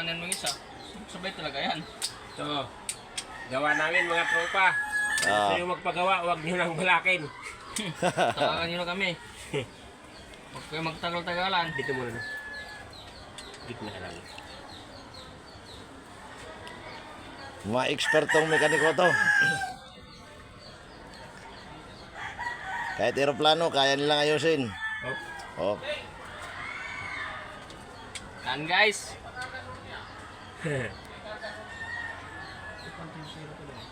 kuhanin mo isa. Sabay talaga yan. So, gawa namin mga tropa. Gusto nyo magpagawa, huwag nyo nang balakin. Tawagan nyo na kami. Huwag kayo magtagal-tagalan. Dito muna na. Gitna lang. Mga ekspertong mekaniko to. Kahit aeroplano, kaya nilang ayusin. Oh. Yan guys.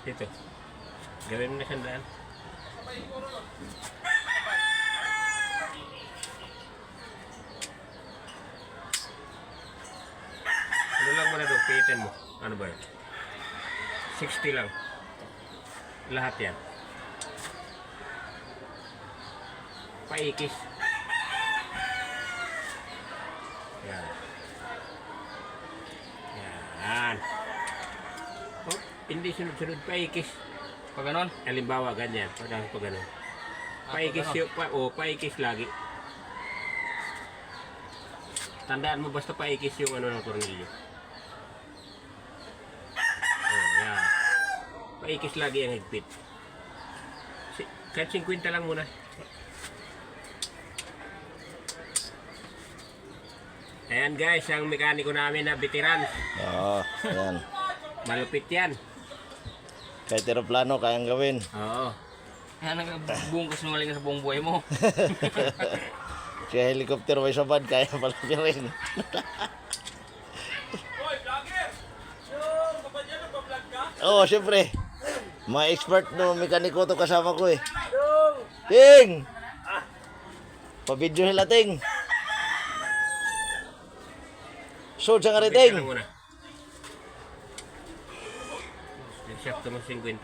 Dito. Gawin mo na sandaan. Ano lang muna doon, pihitin mo. Ano ba yun? 60 lang. Lahat yan. Paikis. Yan. Yan. Oh, hindi sunod-sunod paikis. Pag ganon. Halimbawa, ganyan. Pag ganun. Paikis yung, paikis lagi. Tandaan mo basta paikis yung ano ng tornilyo. Oh, yan. Paikis lagi ang higpit. Kahit 50 lang muna. Ayan guys, ang mekaniko namin na veteran. Oo, yan. Malupit yan. Kahit aeroplano, kayang gawin. Oo. Yan ang buong kasinungalingan sa buong buhay mo. Kaya helicopter may sabad, kaya pala rin. Oo, siyempre. Mga expert no, mekaniko to kasama ko eh. Ting! Pa-video nila, Ting. Sold sa Wait kariting. lang muna. Shaft mo 50.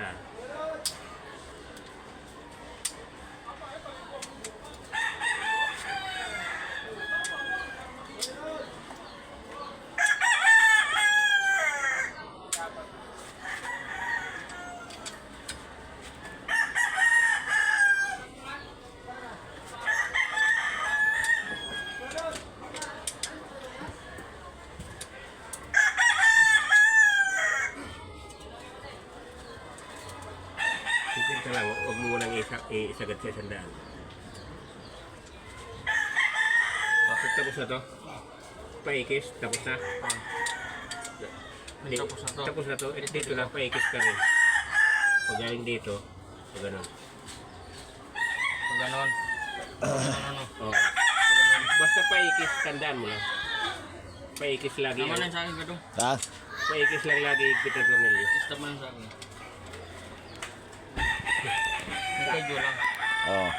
Ito lang, huwag mo munang isagad sa sandaan. Bakit tapos na to? Paikis, tapos na. Tapos na to. Tapos na to, dito lang, paikis ka rin. Pag galing dito, pag ganun. Pag ganon. Ano. Oh. Basta paikis, tandaan mo lang. Paikis lagi. Naman lang sa akin gadong. Ha? Paikis lang lagi, higpit ang tornilyo. Stop mo lang sa akin. Medyo lang. Oo.